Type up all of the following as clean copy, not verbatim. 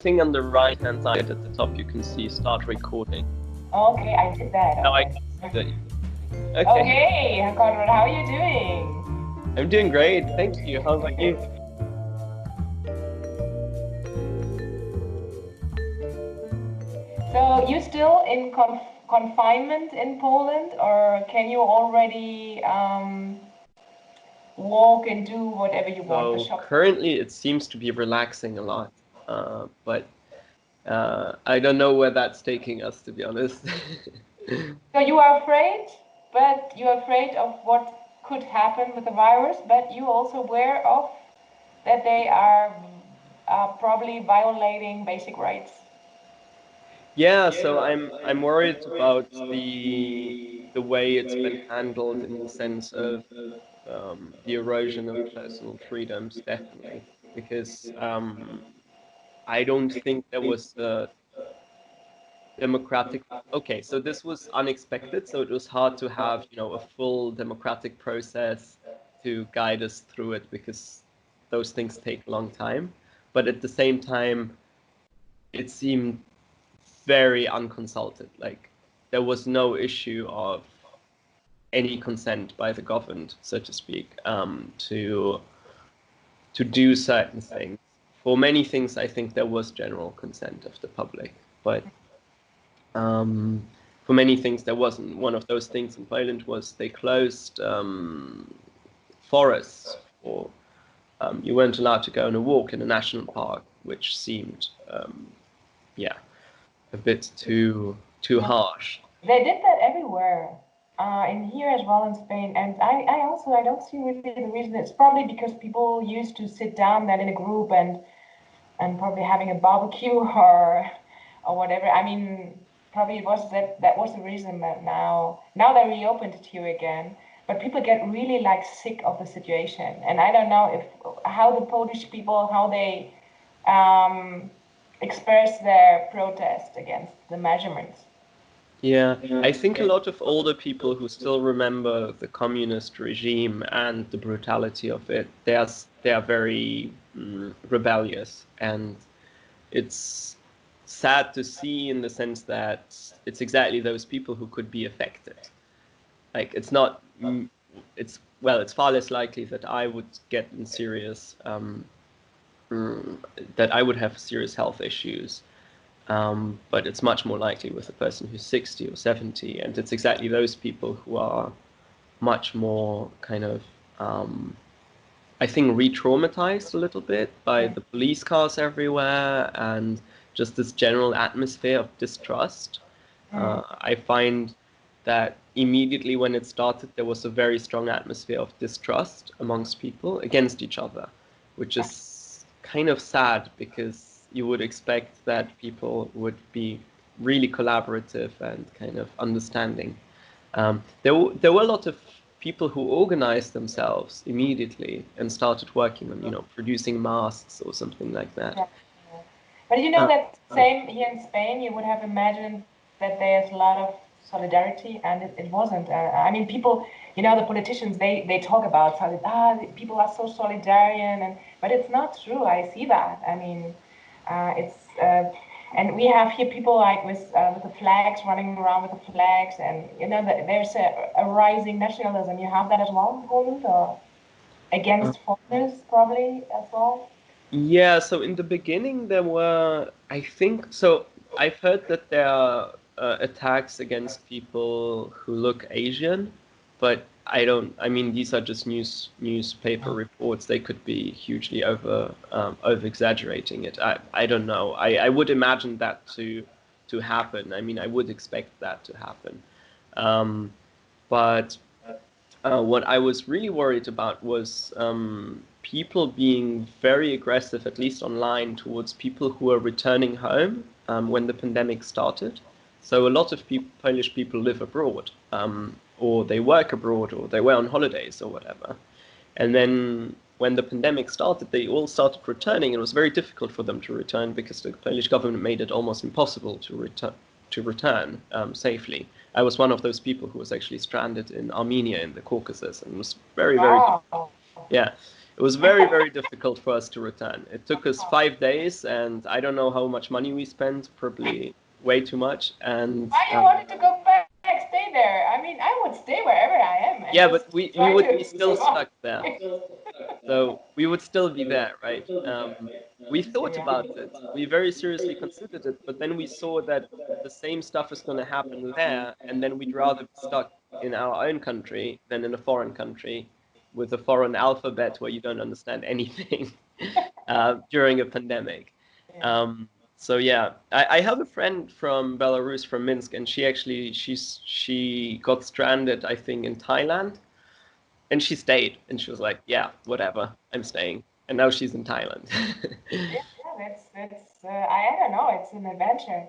thing on the right-hand side at the top, you can see start recording. Okay, I did that. Now I Okay. can see that. Okay. Okay, Konrad, how are you doing? I'm doing great, thank you. How about you? So you still in confinement in Poland, or can you already walk and do whatever you want? The So shop. currently it seems to be relaxing a lot, but I don't know where that's taking us, to be honest. So you are afraid, but you're afraid of what could happen with the virus, but you also aware of that they are probably violating basic rights. Yeah, so I'm worried about the way it's been handled in the sense of the erosion of personal freedoms, definitely, because I don't think there was a democratic. Okay, so this was unexpected, so it was hard to have, a full democratic process to guide us through it because those things take a long time. But at the same time, it seemed very unconsulted. Like there was no issue of any consent by the government, so to speak, to do certain things. For many things, I think there was general consent of the public, but for many things there wasn't. One of those things in Poland was they closed forests, or you weren't allowed to go on a walk in a national park, which seemed, yeah, a bit too harsh. They did that everywhere, in here as well in Spain. And I don't see really the reason. It's probably because people used to sit down then in a group and probably having a barbecue or whatever. I mean, probably it was that was the reason that now they reopened it here again. But people get really like sick of the situation, and I don't know if how the Polish people how they um, express their protest against the measurements. Yeah, I think a lot of older people who still remember the communist regime and the brutality of it, they are very rebellious, and it's sad to see in the sense that it's exactly those people who could be affected. Like it's not, it's well, it's far less likely that I would get in serious, mm, that I would have serious health issues, but it's much more likely with a person who's 60 or 70. And it's exactly those people who are much more kind of, I think, re traumatized a little bit by the police cars everywhere and just this general atmosphere of distrust. I find that immediately when it started, there was a very strong atmosphere of distrust amongst people against each other, which is kind of sad because you would expect that people would be really collaborative and kind of understanding. There were a lot of people who organized themselves immediately and started working on, producing masks or something like that. Yeah. But you know Uh, that same here in Spain, you would have imagined that there's a lot of solidarity, and it wasn't. I mean, people, the politicians, they talk about people are so solidarian, but it's not true. I see that. I mean, it's and we have here people like with the flags running around with the flags, and there's a rising nationalism. You have that as well in Poland, or against foreigners probably as well. Yeah, so in the beginning there were, I think, so I've heard that there are attacks against people who look Asian, but I mean, these are just newspaper reports. They could be hugely over exaggerating it. I don't know. I would imagine that to happen. I mean, I would expect that to happen. Um, but what I was really worried about was people being very aggressive, at least online, towards people who are returning home when the pandemic started. So a lot of Polish people live abroad, or they work abroad, or they were on holidays or whatever. And then when the pandemic started, they all started returning. It was very difficult for them to return because the Polish government made it almost impossible to return safely. I was one of those people who was actually stranded in Armenia in the Caucasus, and it was very, very difficult. Wow. Yeah, It was very, very difficult for us to return. It took us 5 days, and I don't know how much money we spent, probably way too much. And why you wanted to go back, stay there? I mean, I would stay wherever I am and yeah, just but we try would to be still survive. stuck there. So we would still be there, right? We thought Yeah. about it. We very seriously considered it, but then we saw that the same stuff is going to happen there, and then we'd rather be stuck in our own country than in a foreign country with a foreign alphabet where you don't understand anything during a pandemic. Yeah. Um, so yeah, I have a friend from Belarus, from Minsk, and she got stranded, I think, in Thailand, and she stayed, and she was like, yeah, whatever, I'm staying. And now she's in Thailand. Yeah, that's I don't know. It's an adventure.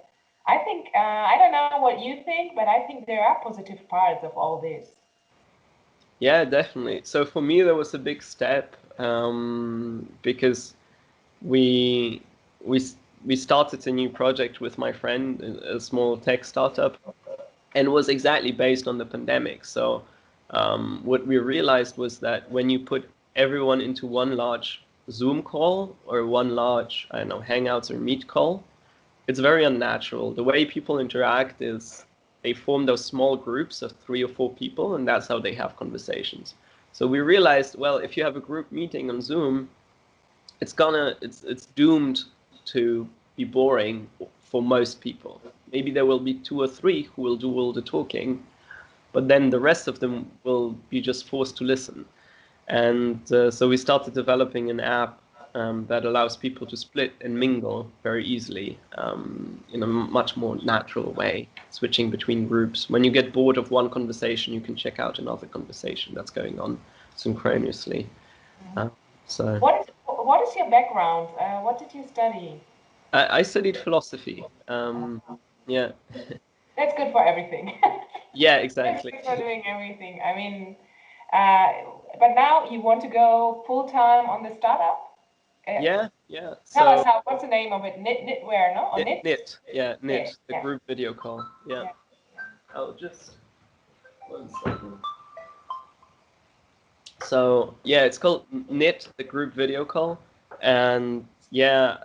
I think I don't know what you think, but I think there are positive parts of all this. Yeah, definitely. So for me, there was a big step because we we we started a new project with my friend, a small tech startup, and it was exactly based on the pandemic. So what we realized was that when you put everyone into one large Zoom call or one large, I don't know, Hangouts or Meet call, it's very unnatural. The way people interact is they form those small groups of 3 or 4 people, and that's how they have conversations. So we realized, well, if you have a group meeting on Zoom, it's doomed to be boring for most people. Maybe there will be 2 or 3 who will do all the talking, but then the rest of them will be just forced to listen. And so we started developing an app that allows people to split and mingle very easily in a much more natural way, switching between groups. When you get bored of one conversation, you can check out another conversation that's going on synchronously. Uh, so What is your background? What did you study? I studied philosophy. Yeah, That's good for everything. yeah, That's exactly. good for doing everything. I mean, uh, but now you want to go full time on the startup? Uh, Yeah, yeah. Tell us So how. What's the name of it? Knitwear, no? Or knit, knit? knit, yeah, Yeah, knit, the yeah, group video call. Yeah. yeah. I'll just 1 second. So yeah, it's called knit, the group video call, and yeah,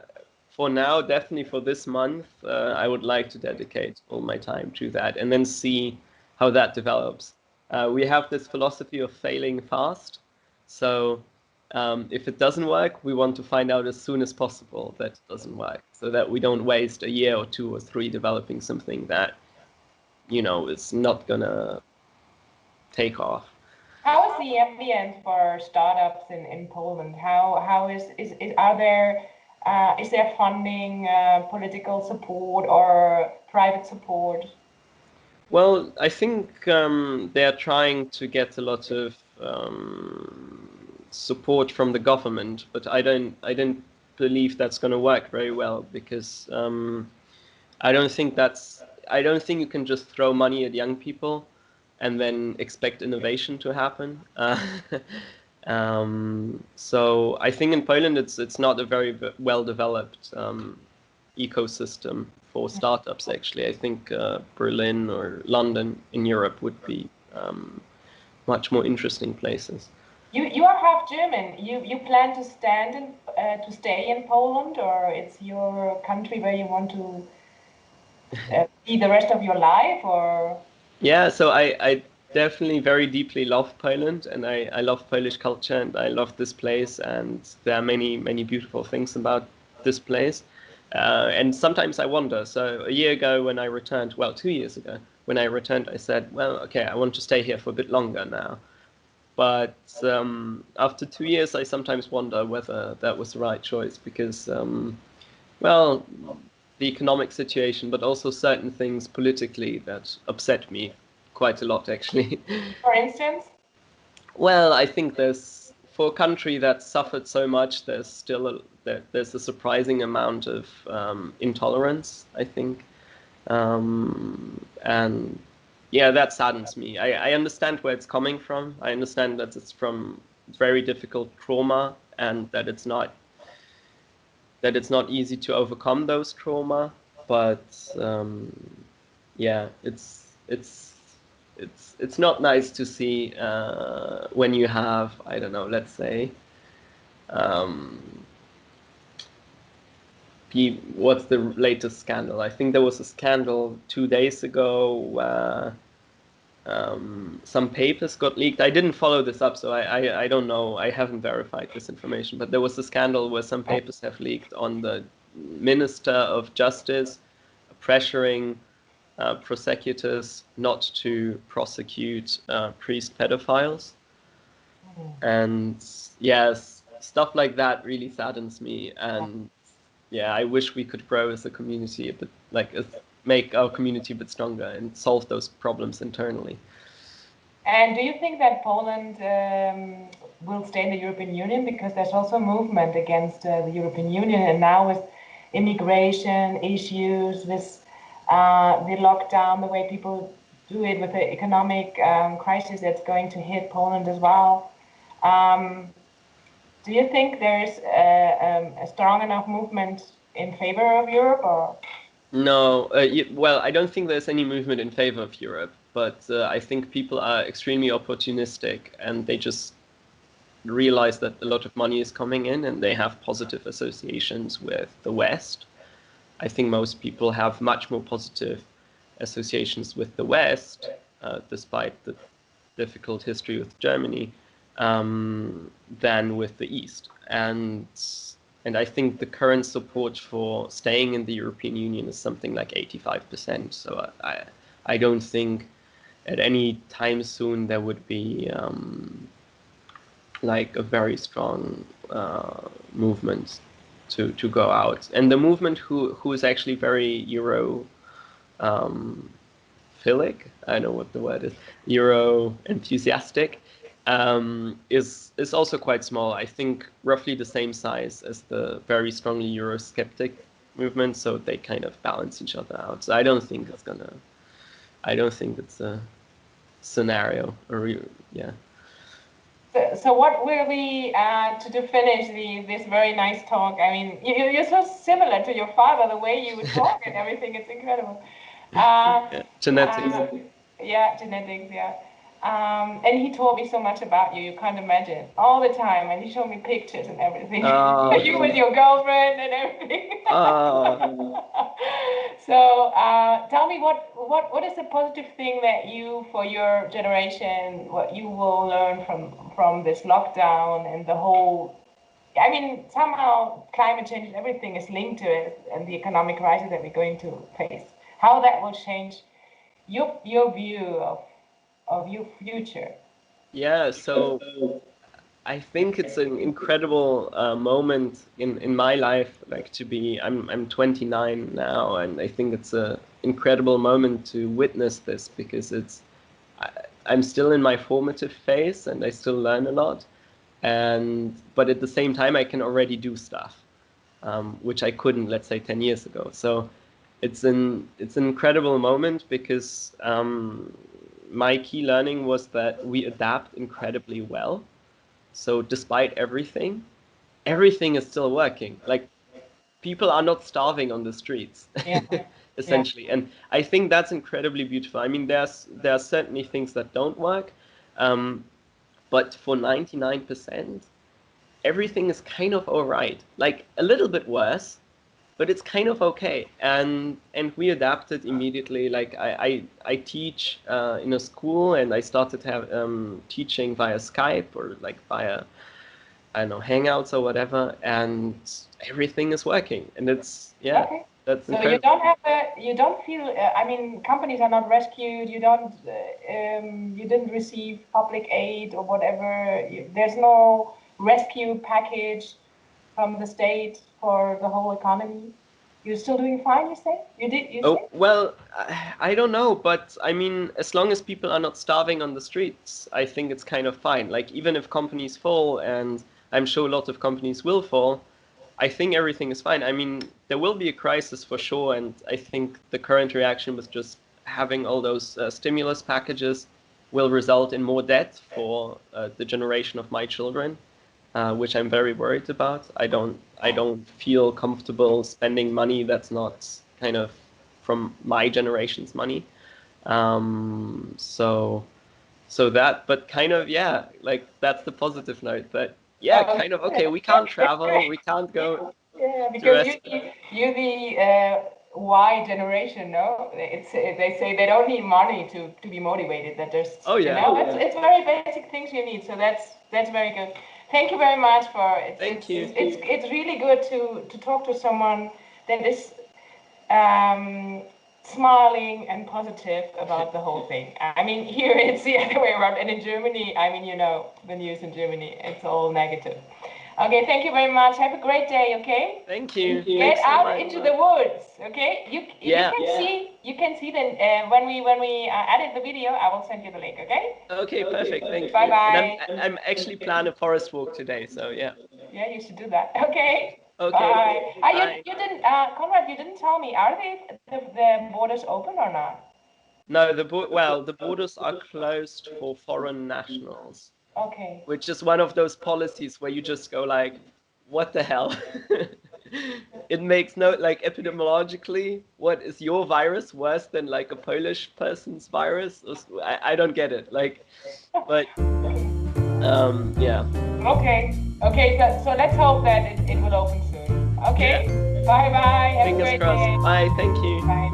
for now, definitely for this month, I would like to dedicate all my time to that, and then see how that develops. We have this philosophy of failing fast, so if it doesn't work, we want to find out as soon as possible that it doesn't work, so that we don't waste a year or 2 or 3 developing something that is not gonna take off. How is the ambient for startups in Poland? How is is there funding, political support, or private support? Well, I think they're trying to get a lot of support from the government, but I don't believe that's going to work very well because I don't think I don't think you can just throw money at young people and then expect innovation to happen. So I think in Poland it's not a very well developed ecosystem for startups. Actually, I think Berlin or London in Europe would be much more interesting places. You are half German. You plan to to stay in Poland, or it's your country where you want to be the rest of your life, or? Yeah, so I definitely very deeply love Poland, and I love Polish culture, and I love this place, and there are many, many beautiful things about this place. And sometimes I wonder. So a year ago when I returned, well, 2 years ago, when I returned, I said, well, okay, I want to stay here for a bit longer now. But after 2 years, I sometimes wonder whether that was the right choice because, well, the economic situation, but also certain things politically that upset me quite a lot, actually. For instance, Well, I think for a country that suffered so much, there's a surprising amount of intolerance, I think. And yeah, that saddens me. I understand where it's coming from. I understand that it's from very difficult trauma and that it's not easy to overcome those trauma. But yeah, it's not nice to see when you have, I don't know, let's say Um, what's the latest scandal? I think there was a scandal 2 days ago where some papers got leaked. I didn't follow this up, so I don't know. I haven't verified this information, but there was a scandal where some papers have leaked on the Minister of Justice pressuring prosecutors not to prosecute priest pedophiles. And yes, stuff like that really saddens me. And yeah, I wish we could grow as a community, but make our community a bit stronger and solve those problems internally. And do you think that Poland will stay in the European Union? Because there's also a movement against the European Union, and now with immigration issues, with the lockdown, the way people do it, with the economic crisis that's going to hit Poland as well. Do you think there's a strong enough movement in favor of Europe, or? No, well, I don't think there's any movement in favor of Europe, but I think people are extremely opportunistic and they just realize that a lot of money is coming in and they have positive associations with the West. I think most people have much more positive associations with the West, despite the difficult history with Germany, than with the East. And I think the current support for staying in the European Union is something like 85%. So I don't think at any time soon there would be like a very strong movement to go out. And the movement who is actually very Euro philic, I don't know what the word is, Euro enthusiastic, is also quite small. I think roughly the same size as the very strongly Eurosceptic movement, so they kind of balance each other out. So I don't think it's a scenario, or yeah. So what will we, to finish this very nice talk, I mean, you're so similar to your father, the way you talk and everything, it's incredible. Yeah, genetics. Yeah, genetics, yeah. And he told me so much about you, you can't imagine, all the time, and he showed me pictures and everything. You with your girlfriend and everything. So tell me what is the positive thing that you, for your generation, what you will learn from this lockdown and the whole, I mean, somehow climate change and everything is linked to it, and the economic crisis that we're going to face. How that will change your view of your future. Yeah, so I think it's an incredible moment in my life, like to be. I'm 29 now, and I think it's an incredible moment to witness this because I'm still in my formative phase and I still learn a lot, but at the same time I can already do stuff, which I couldn't, let's say, 10 years ago. So it's an incredible moment because my key learning was that we adapt incredibly well. So despite everything is still working. Like people are not starving on the streets, Yeah. essentially. Yeah. And I think that's incredibly beautiful. I mean, there are certainly things that don't work, but for 99%, everything is kind of all right. Like a little bit worse, but it's kind of okay. And we adapted immediately. Like I teach in a school, and I started teaching via Skype or like via, I don't know, Hangouts or whatever, and everything is working. And it's, yeah, okay. That's incredible. So you don't feel, I mean, companies are not rescued, you didn't receive public aid or whatever, there's no rescue package from the state for the whole economy? You're still doing fine, you say? Well, I don't know, but I mean, as long as people are not starving on the streets, I think it's kind of fine. Like, even if companies fall, and I'm sure a lot of companies will fall, I think everything is fine. I mean, there will be a crisis for sure, and I think the current reaction was just having all those stimulus packages will result in more debt for the generation of my children, which I'm very worried about. I don't feel comfortable spending money that's not kind of from my generation's money. So that, but kind of, yeah, like that's the positive note that Yeah, kind of. Okay, we can't travel, we can't go Yeah, to because rest. you're the Y generation, no? They say they don't need money to be motivated. That there's, Oh you yeah. know, it's very basic things you need. So that's very good. Thank you very much for it's Thank you. it's really good to talk to someone that is um, smiling and positive about the whole thing. I mean, here it's the other way around, and in Germany, I mean, you know, the news in Germany, it's all negative. Okay, thank you very much. Have a great day. Okay. Thank you. Get Thanks so out much. into the woods. Okay. Yeah. You can see then when we edit the video, I will send you the link. Okay. Okay, perfect. Thank Bye you. And bye. I'm actually planning a forest walk today, so yeah. Yeah, you should do that. Okay. Okay. Bye. Bye. You didn't, Konrad, you didn't tell me, are the borders open or not? No, the borders are closed for foreign nationals, Okay. which is one of those policies where you just go like, what the hell? It makes no, like, epidemiologically, what is your virus worse than like a Polish person's virus? I don't get it. Like, but yeah. Okay. Okay. So let's hope that it will open soon. Okay. Yeah. Bye bye. Have a Fingers great crossed. day. Bye. Thank you. Bye.